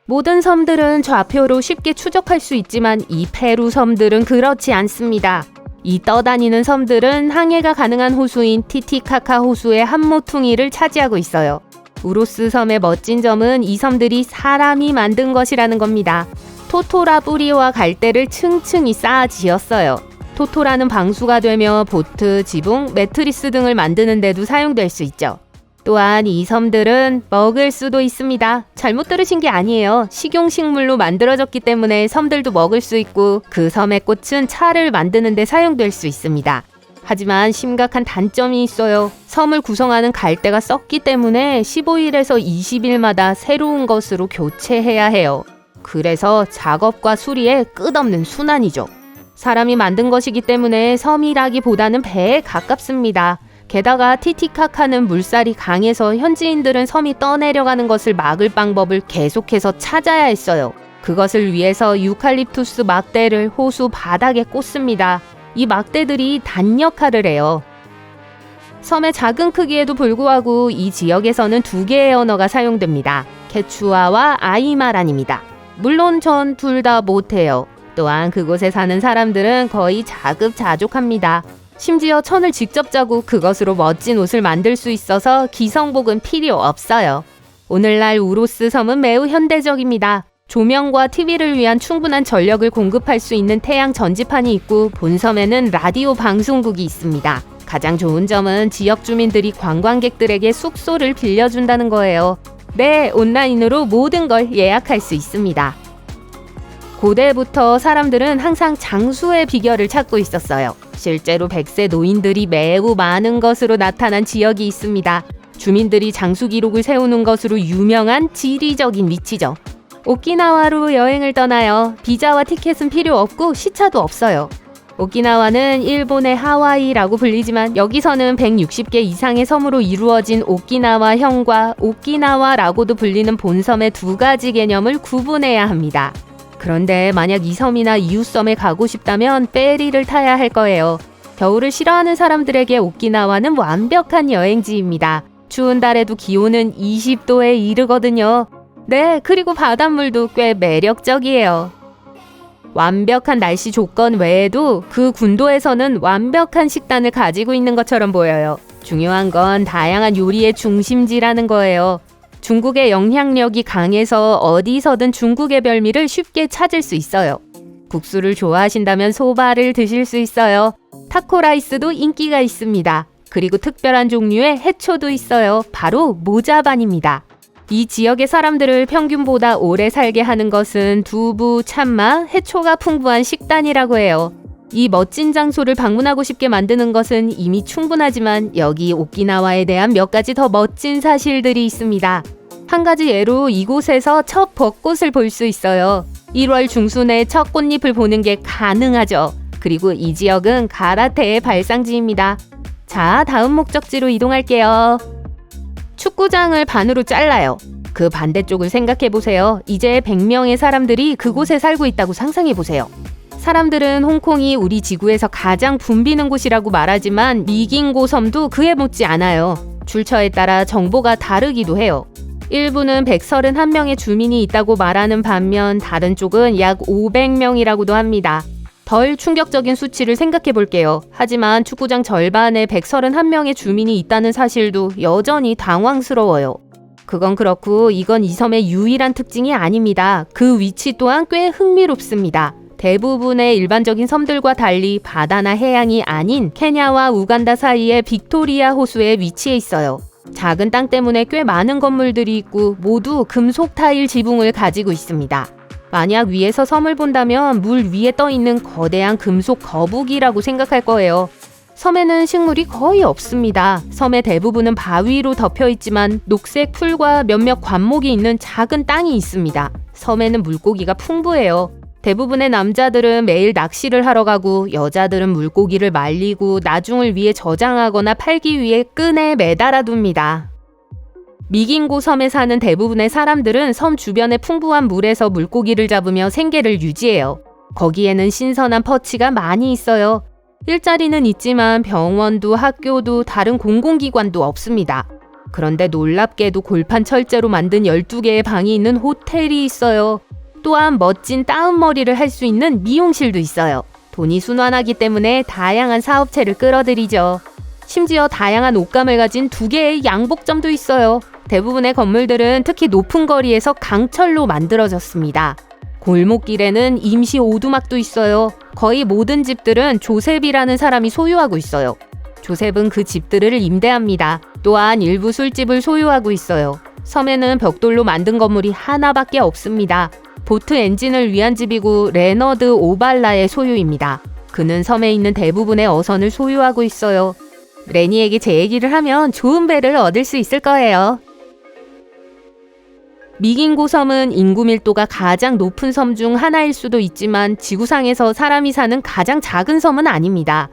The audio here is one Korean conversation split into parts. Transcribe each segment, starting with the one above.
모든 섬들은 좌표로 쉽게 추적할 수 있지만 이 페루 섬들은 그렇지 않습니다. 이 떠다니는 섬들은 항해가 가능한 호수인 티티카카 호수의 한 모퉁이를 차지하고 있어요. 우로스 섬의 멋진 점은 이 섬들이 사람이 만든 것이라는 겁니다. 토토라 뿌리와 갈대를 층층이 쌓아 지었어요. 토토라는 방수가 되며 보트, 지붕, 매트리스 등을 만드는 데도 사용될 수 있죠. 또한 이 섬들은 먹을 수도 있습니다. 잘못 들으신 게 아니에요. 식용식물로 만들어졌기 때문에 섬들도 먹을 수 있고 그 섬의 꽃은 차를 만드는 데 사용될 수 있습니다. 하지만 심각한 단점이 있어요. 섬을 구성하는 갈대가 썩기 때문에 15일에서 20일마다 새로운 것으로 교체해야 해요. 그래서 작업과 수리에 끝없는 순환이죠. 사람이 만든 것이기 때문에 섬이라기보다는 배에 가깝습니다. 게다가 티티카카는 물살이 강해서 현지인들은 섬이 떠내려가는 것을 막을 방법을 계속해서 찾아야 했어요. 그것을 위해서 유칼립투스 막대를 호수 바닥에 꽂습니다. 이 막대들이 단 역할을 해요. 섬의 작은 크기에도 불구하고 이 지역에서는 두 개의 언어가 사용됩니다. 케추아와 아이마란입니다. 물론 전 둘 다 못해요. 또한 그곳에 사는 사람들은 거의 자급자족합니다. 심지어 천을 직접 짜고 그것으로 멋진 옷을 만들 수 있어서 기성복은 필요 없어요. 오늘날 우로스 섬은 매우 현대적입니다. 조명과 TV를 위한 충분한 전력을 공급할 수 있는 태양 전지판이 있고 본섬에는 라디오 방송국이 있습니다. 가장 좋은 점은 지역 주민들이 관광객들에게 숙소를 빌려준다는 거예요. 네, 온라인으로 모든 걸 예약할 수 있습니다. 고대부터 사람들은 항상 장수의 비결을 찾고 있었어요. 실제로 100세 노인들이 매우 많은 것으로 나타난 지역이 있습니다. 주민들이 장수 기록을 세우는 것으로 유명한 지리적인 위치죠. 오키나와로 여행을 떠나요. 비자와 티켓은 필요 없고 시차도 없어요. 오키나와는 일본의 하와이라고 불리지만 여기서는 160개 이상의 섬으로 이루어진 오키나와현과 오키나와라고도 불리는 본섬의 두 가지 개념을 구분해야 합니다. 그런데 만약 이 섬이나 이웃섬에 가고 싶다면 페리를 타야 할 거예요. 겨울을 싫어하는 사람들에게 오키나와는 완벽한 여행지입니다. 추운 달에도 기온은 20도에 이르거든요. 네, 그리고 바닷물도 꽤 매력적이에요. 완벽한 날씨 조건 외에도 그 군도에서는 완벽한 식단을 가지고 있는 것처럼 보여요. 중요한 건 다양한 요리의 중심지라는 거예요. 중국의 영향력이 강해서 어디서든 중국의 별미를 쉽게 찾을 수 있어요. 국수를 좋아하신다면 소바를 드실 수 있어요. 타코라이스도 인기가 있습니다. 그리고 특별한 종류의 해초도 있어요. 바로 모자반입니다. 이 지역의 사람들을 평균보다 오래 살게 하는 것은 두부, 참마, 해초가 풍부한 식단이라고 해요. 이 멋진 장소를 방문하고 싶게 만드는 것은 이미 충분하지만 여기 오키나와에 대한 몇 가지 더 멋진 사실들이 있습니다. 한 가지 예로 이곳에서 첫 벚꽃을 볼 수 있어요. 1월 중순에 첫 꽃잎을 보는 게 가능하죠. 그리고 이 지역은 가라테의 발상지입니다. 자, 다음 목적지로 이동할게요. 축구장을 반으로 잘라요. 그 반대쪽을 생각해보세요. 이제 100명의 사람들이 그곳에 살고 있다고 상상해보세요. 사람들은 홍콩이 우리 지구에서 가장 붐비는 곳이라고 말하지만 미긴고 섬도 그에 못지 않아요. 출처에 따라 정보가 다르기도 해요. 일부는 131명의 주민이 있다고 말하는 반면 다른 쪽은 약 500명이라고도 합니다. 덜 충격적인 수치를 생각해 볼게요. 하지만 축구장 절반에 131명의 주민이 있다는 사실도 여전히 당황스러워요. 그건 그렇고 이건 이 섬의 유일한 특징이 아닙니다. 그 위치 또한 꽤 흥미롭습니다. 대부분의 일반적인 섬들과 달리 바다나 해양이 아닌 케냐와 우간다 사이의 빅토리아 호수에 위치해 있어요. 작은 땅 때문에 꽤 많은 건물들이 있고 모두 금속 타일 지붕을 가지고 있습니다. 만약 위에서 섬을 본다면 물 위에 떠 있는 거대한 금속 거북이라고 생각할 거예요. 섬에는 식물이 거의 없습니다. 섬의 대부분은 바위로 덮여 있지만 녹색 풀과 몇몇 관목이 있는 작은 땅이 있습니다. 섬에는 물고기가 풍부해요. 대부분의 남자들은 매일 낚시를 하러 가고 여자들은 물고기를 말리고 나중을 위해 저장하거나 팔기 위해 끈에 매달아 둡니다. 미긴고 섬에 사는 대부분의 사람들은 섬 주변의 풍부한 물에서 물고기를 잡으며 생계를 유지해요. 거기에는 신선한 퍼치가 많이 있어요. 일자리는 있지만 병원도 학교도 다른 공공기관도 없습니다. 그런데 놀랍게도 골판 철제로 만든 12개의 방이 있는 호텔이 있어요. 또한 멋진 따은머리를 할 수 있는 미용실도 있어요. 돈이 순환하기 때문에 다양한 사업체를 끌어들이죠. 심지어 다양한 옷감을 가진 2개의 양복점도 있어요. 대부분의 건물들은 특히 높은 거리에서 강철로 만들어졌습니다. 골목길에는 임시 오두막도 있어요. 거의 모든 집들은 조셉이라는 사람이 소유하고 있어요. 조셉은 그 집들을 임대합니다. 또한 일부 술집을 소유하고 있어요. 섬에는 벽돌로 만든 건물이 하나밖에 없습니다. 보트 엔진을 위한 집이고 레너드 오발라의 소유입니다. 그는 섬에 있는 대부분의 어선을 소유하고 있어요. 레니에게 제 얘기를 하면 좋은 배를 얻을 수 있을 거예요. 미긴고 섬은 인구 밀도가 가장 높은 섬 중 하나일 수도 있지만 지구상에서 사람이 사는 가장 작은 섬은 아닙니다.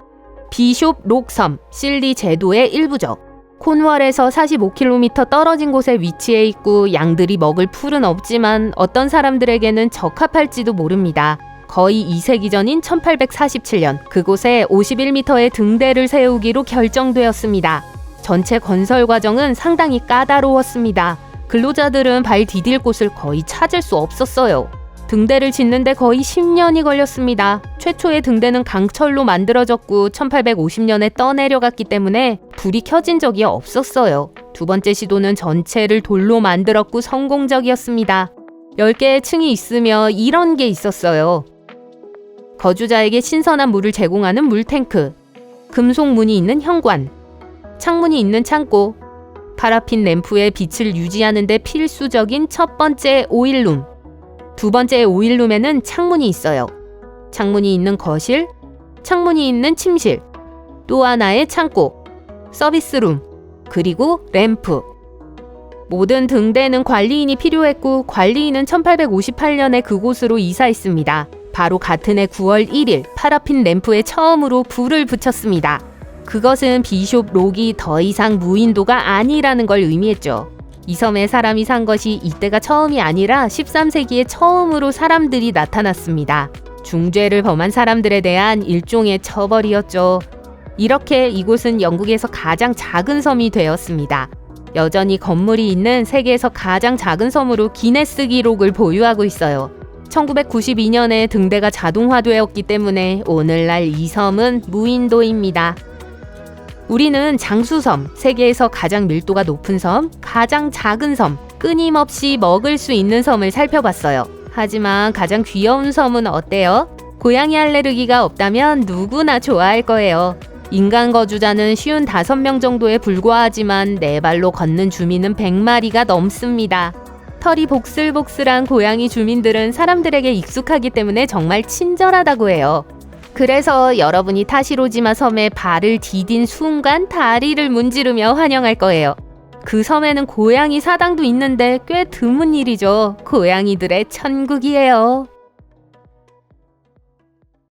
비숍 록 섬, 실리 제도의 일부죠. 콘월에서 45km 떨어진 곳에 위치해 있고 양들이 먹을 풀은 없지만 어떤 사람들에게는 적합할지도 모릅니다. 거의 2세기 전인 1847년 그곳에 51m의 등대를 세우기로 결정되었습니다. 전체 건설 과정은 상당히 까다로웠습니다. 근로자들은 발 디딜 곳을 거의 찾을 수 없었어요. 등대를 짓는데 거의 10년이 걸렸습니다. 최초의 등대는 강철로 만들어졌고 1850년에 떠내려갔기 때문에 불이 켜진 적이 없었어요. 두 번째 시도는 전체를 돌로 만들었고 성공적이었습니다. 10개의 층이 있으며 이런 게 있었어요. 거주자에게 신선한 물을 제공하는 물탱크, 금속 문이 있는 현관, 창문이 있는 창고, 파라핀 램프에 빛을 유지하는 데 필수적인 첫 번째 오일룸, 두 번째 오일룸에는 창문이 있어요. 창문이 있는 거실, 창문이 있는 침실, 또 하나의 창고, 서비스룸, 그리고 램프. 모든 등대는 관리인이 필요했고 관리인은 1858년에 그곳으로 이사했습니다. 바로 같은 해 9월 1일 파라핀 램프에 처음으로 불을 붙였습니다. 그것은 비숍 록이 더 이상 무인도가 아니라는 걸 의미했죠. 이 섬에 사람이 산 것이 이때가 처음이 아니라 13세기에 처음으로 사람들이 나타났습니다. 중죄를 범한 사람들에 대한 일종의 처벌이었죠. 이렇게 이곳은 영국에서 가장 작은 섬이 되었습니다. 여전히 건물이 있는 세계에서 가장 작은 섬으로 기네스 기록을 보유하고 있어요. 1992년에 등대가 자동화되었기 때문에 오늘날 이 섬은 무인도입니다. 우리는 장수섬, 세계에서 가장 밀도가 높은 섬, 가장 작은 섬, 끊임없이 먹을 수 있는 섬을 살펴봤어요. 하지만 가장 귀여운 섬은 어때요? 고양이 알레르기가 없다면 누구나 좋아할 거예요. 인간 거주자는 55명 정도에 불과하지만 네 발로 걷는 주민은 100마리가 넘습니다. 털이 복슬복슬한 고양이 주민들은 사람들에게 익숙하기 때문에 정말 친절하다고 해요. 그래서 여러분이 타시로지마 섬에 발을 디딘 순간 다리를 문지르며 환영할 거예요. 그 섬에는 고양이 사당도 있는데 꽤 드문 일이죠. 고양이들의 천국이에요.